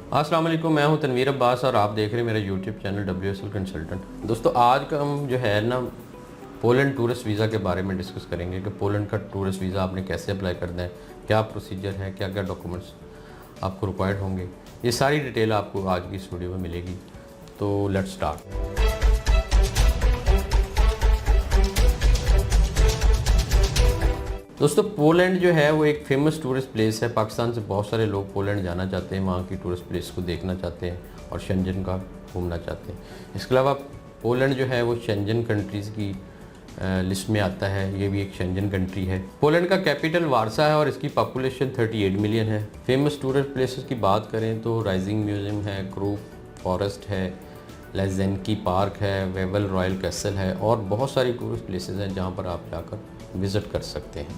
अस्सलाम वालेकुम, मैं हूं तनवीर अब्बास और आप देख रहे हैं मेरा यूट्यूब चैनल WSL कंसल्टेंट। दोस्तों, आज का हम जो है ना पोलैंड टूरिस्ट वीज़ा के बारे में डिस्कस करेंगे कि पोलैंड का टूरिस्ट वीज़ा आपने कैसे अप्लाई करना है, क्या प्रोसीजर है, क्या क्या डॉक्यूमेंट्स आपको रिक्वायर्ड होंगे। ये सारी डिटेल आपको आज की इस वीडियो में मिलेगी। तो लेट्स स्टार्ट। दोस्तों, पोलैंड जो है वो एक फेमस टूरिस्ट प्लेस है। पाकिस्तान से बहुत सारे लोग पोलैंड जाना चाहते हैं, वहाँ की टूरिस्ट प्लेस को देखना चाहते हैं और शेंजन का घूमना चाहते हैं। इसके अलावा पोलैंड जो है वो शेंजन कंट्रीज़ की लिस्ट में आता है। ये भी एक शेंजन कंट्री है। पोलैंड का कैपिटल वारसा है और इसकी पॉपुलेशन 38 मिलियन है। फेमस टूरिस्ट प्लेसेस की बात करें तो राइजिंग म्यूज़ियम है, क्रूप फॉरेस्ट है, लेजेंकी पार्क है, वेवल रॉयल कैसल है और बहुत सारी टूरिस्ट प्लेसेस हैं जहाँ पर आप जाकर विज़िट कर सकते हैं।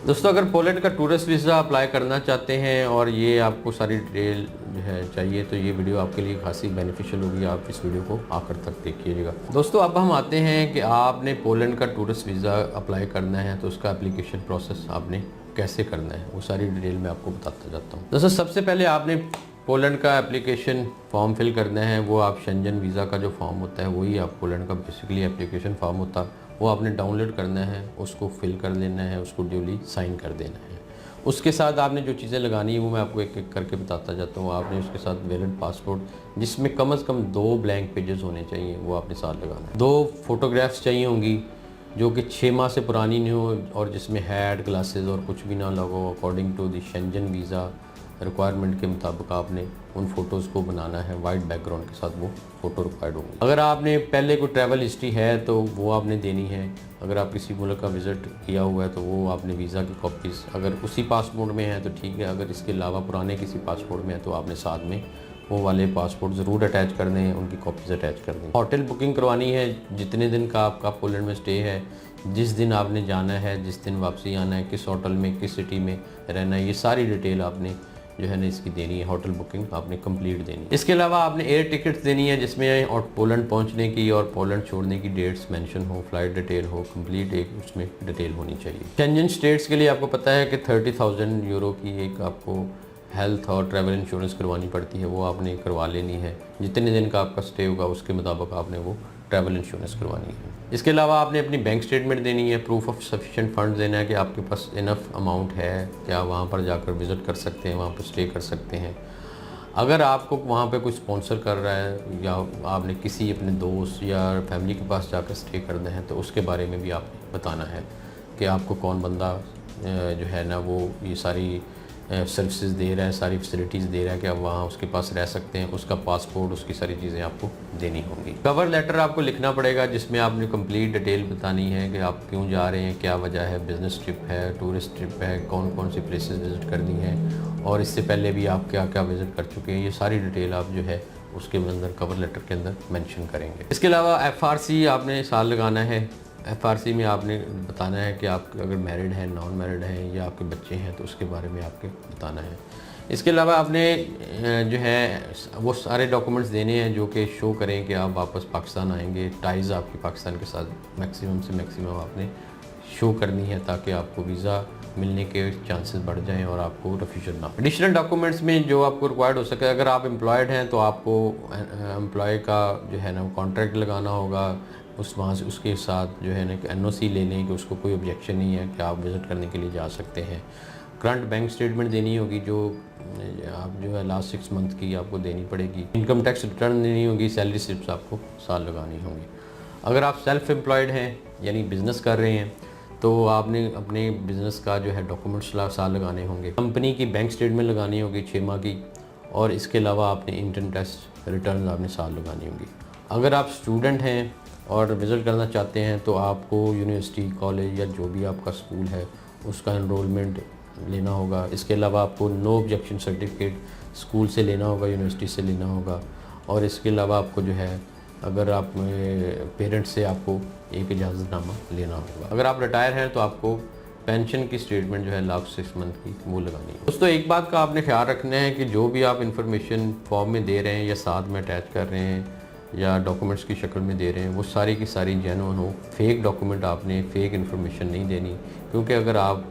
दोस्तों, अगर पोलैंड का टूरिस्ट वीज़ा अप्लाई करना चाहते हैं और ये आपको सारी डिटेल जो है चाहिए तो ये वीडियो आपके लिए खासी बेनिफिशियल होगी। आप इस वीडियो को आखिर तक देखिएगा। दोस्तों, अब हम आते हैं कि आपने पोलैंड का टूरिस्ट वीज़ा अप्लाई करना है तो उसका एप्लीकेशन प्रोसेस आपने कैसे करना है वो सारी डिटेल मैं आपको बताता जाता हूँ। दोस्तों, सबसे पहले आपने पोलैंड का एप्लीकेशन फॉर्म फिल करना है। वो आप शेंजन वीज़ा का जो फॉर्म होता है वही आप पोलैंड का बेसिकली एप्लीकेशन फॉर्म होता है। वो आपने डाउनलोड करना है, उसको फिल कर लेना है, उसको ड्यूली साइन कर देना है। उसके साथ आपने जो चीज़ें लगानी है वो मैं आपको एक एक करके बताता जाता हूँ। आपने उसके साथ वैलिड पासपोर्ट जिसमें कम से कम 2 ब्लैंक पेजेस होने चाहिए, वो आपने साथ लगाना है। 2 फोटोग्राफ्स चाहिए होंगी जो कि 6 माह से पुरानी नहीं हो और जिसमें हैड ग्लासेस और कुछ भी ना लगो। According to the Schengen visa requirement के मुताबिक आपने उन फ़ोटोज़ को बनाना है। वाइट बैकग्राउंड के साथ वो फ़ोटो रिक्वायर्ड होंगी। अगर आपने पहले कोई ट्रैवल हिस्ट्री है तो वो आपने देनी है। अगर आप किसी मुल्क का विज़िट किया हुआ है तो वो आपने वीज़ा की कॉपीज़ अगर उसी पासपोर्ट में है तो ठीक है। अगर इसके अलावा पुराने किसी पासपोर्ट में है तो आपने साथ में वो वाले पासपोर्ट ज़रूर अटैच करने हैं, उनकी कॉपीज़ अटैच करनी है। होटल बुकिंग करवानी है, जितने दिन का आपका पोलैंड में स्टे है, जिस दिन आपने जाना है, जिस दिन वापसी आना है, किस होटल में, किस सिटी में रहना है, ये सारी डिटेल आपने जो है ना इसकी देनी है। होटल बुकिंग आपने कंप्लीट देनी है। इसके अलावा आपने एयर टिकट्स देनी है जिसमें और पोलैंड पहुंचने की और पोलैंड छोड़ने की डेट्स मेंशन हो, फ्लाइट डिटेल हो, कंप्लीट एक उसमें डिटेल होनी चाहिए। शेंजन स्टेट्स के लिए आपको पता है कि 30,000 यूरो की एक आपको हेल्थ और ट्रैवल इंश्योरेंस करवानी पड़ती है, वो आपने करवा लेनी है। जितने दिन का आपका स्टे होगा उसके मुताबिक आपने वो ट्रैवल इंश्योरेंस करवानी है। इसके अलावा आपने अपनी बैंक स्टेटमेंट देनी है, प्रूफ ऑफ सफिशिएंट फंड देना है कि आपके पास इनफ अमाउंट है, क्या वहाँ पर जाकर विज़िट कर सकते हैं, वहाँ पर स्टे कर सकते हैं। अगर आपको वहाँ पे कोई स्पॉन्सर कर रहा है या आपने किसी अपने दोस्त या फैमिली के पास जाकर स्टे करना है तो उसके बारे में भी आपने बताना है कि आपको कौन बंदा जो है ना वो ये सारी सर्विसेज दे रहा है, सारी फैसिलिटीज़ दे रहा है कि आप वहाँ उसके पास रह सकते हैं। उसका पासपोर्ट, उसकी सारी चीज़ें आपको देनी होंगी। कवर लेटर आपको लिखना पड़ेगा जिसमें आपने कंप्लीट डिटेल बतानी है कि आप क्यों जा रहे हैं, क्या वजह है, बिज़नेस ट्रिप है, टूरिस्ट ट्रिप है, कौन कौन सी प्लेसेस विज़िट करनी है और इससे पहले भी आप क्या क्या विज़िट कर चुके हैं। ये सारी डिटेल आप जो है उसके अंदर कवर लेटर के अंदर मेंशन करेंगे। इसके अलावा FRC आपने साल लगाना है। FRC में आपने बताना है कि आप अगर मैरिड हैं, नॉन मैरिड हैं या आपके बच्चे हैं तो उसके बारे में आपके बताना है। इसके अलावा आपने जो है वो सारे डॉक्यूमेंट्स देने हैं जो कि शो करें कि आप वापस पाकिस्तान आएंगे। टाइज़ आपके पाकिस्तान के साथ मैक्सिमम से मैक्सिमम आपने शो करनी है ताकि आपको वीज़ा मिलने के चांसेस बढ़ जाएं और आपको रिफ्यूजन ना हो। एडिशनल डॉक्यूमेंट्स में जो आपको रिक्वायर्ड हो सके, अगर आप एम्प्लॉयड हैं तो आपको एम्प्लॉय का जो है ना कॉन्ट्रैक्ट लगाना होगा। वहाँ से उसके साथ जो है ना NOC ले लें कि उसको कोई ऑब्जेक्शन नहीं है कि आप विज़िट करने के लिए जा सकते हैं। करंट बैंक स्टेटमेंट देनी होगी जो आप जो है लास्ट 6 मंथ की आपको देनी पड़ेगी। इनकम टैक्स रिटर्न देनी होगी। सैलरी स्लिप्स आपको साल लगानी होंगी। अगर आप सेल्फ एम्प्लॉयड हैं यानी बिज़नेस कर रहे हैं तो आपने अपने बिज़नेस का जो है डॉक्यूमेंट्स साल लगाने होंगे। कंपनी की बैंक स्टेटमेंट लगानी होगी 6 माह की और इसके अलावा आपने इनकम टैक्स रिटर्न आपने साल लगानी होगी। अगर आप स्टूडेंट हैं और विज़िट करना चाहते हैं तो आपको यूनिवर्सिटी, कॉलेज या जो भी आपका स्कूल है उसका एनरोलमेंट लेना होगा। इसके अलावा आपको नो ऑब्जेक्शन सर्टिफिकेट स्कूल से लेना होगा, यूनिवर्सिटी से लेना होगा। और इसके अलावा आपको जो है अगर आप पेरेंट्स से आपको एक इजाज़तनामा लेना होगा। अगर आप रिटायर हैं तो आपको पेंशन की स्टेटमेंट जो है लास्ट 6 मंथ की वो लगानी है। दोस्तों, एक बात का आपने ख्याल रखना है कि जो भी आप इन्फॉर्मेशन फॉर्म में दे रहे हैं या साथ में अटैच कर रहे हैं या डॉक्यूमेंट्स की शक्ल में दे रहे हैं वो सारी की सारी जेन्युइन हो। फेक डॉक्यूमेंट आपने फेक इन्फॉर्मेशन नहीं देनी, क्योंकि अगर आप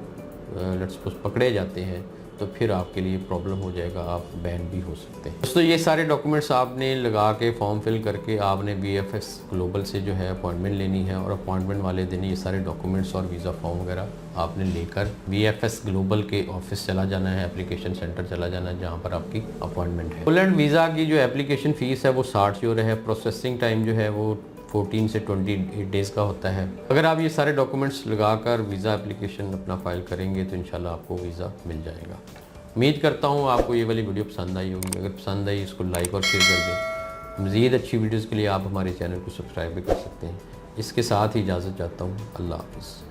लेट्स सपोज पकड़े जाते हैं तो फिर आपके लिए प्रॉब्लम हो जाएगा, आप बैन भी हो सकते हैं। दोस्तों ये सारे डॉक्यूमेंट्स आपने लगा के फॉर्म फिल करके आपने VFS ग्लोबल से जो है अपॉइंटमेंट लेनी है, और अपॉइंटमेंट वाले दिन ये सारे डॉक्यूमेंट्स और वीज़ा फॉर्म वगैरह आपने लेकर VFS ग्लोबल के ऑफिस चला जाना है, एप्लीकेशन सेंटर चला जाना है जहाँ पर आपकी अपॉइंटमेंट है। पोलैंड वीज़ा की जो एप्लीकेशन फ़ीस है वो 60 यूरो है। प्रोसेसिंग टाइम जो है वो 14 से 28 डेज़ का होता है। अगर आप ये सारे डॉक्यूमेंट्स लगाकर वीज़ा एप्लीकेशन अपना फ़ाइल करेंगे तो इंशाल्लाह आपको वीज़ा मिल जाएगा। उम्मीद करता हूँ आपको ये वाली वीडियो पसंद आई होगी। अगर पसंद आई इसको लाइक और शेयर कर दें। मज़ीद अच्छी वीडियोज़ के लिए आप हमारे चैनल को सब्सक्राइब भी कर सकते हैं। इसके साथ ही इजाज़त चाहता हूँ। अल्लाह हाफ़िज़।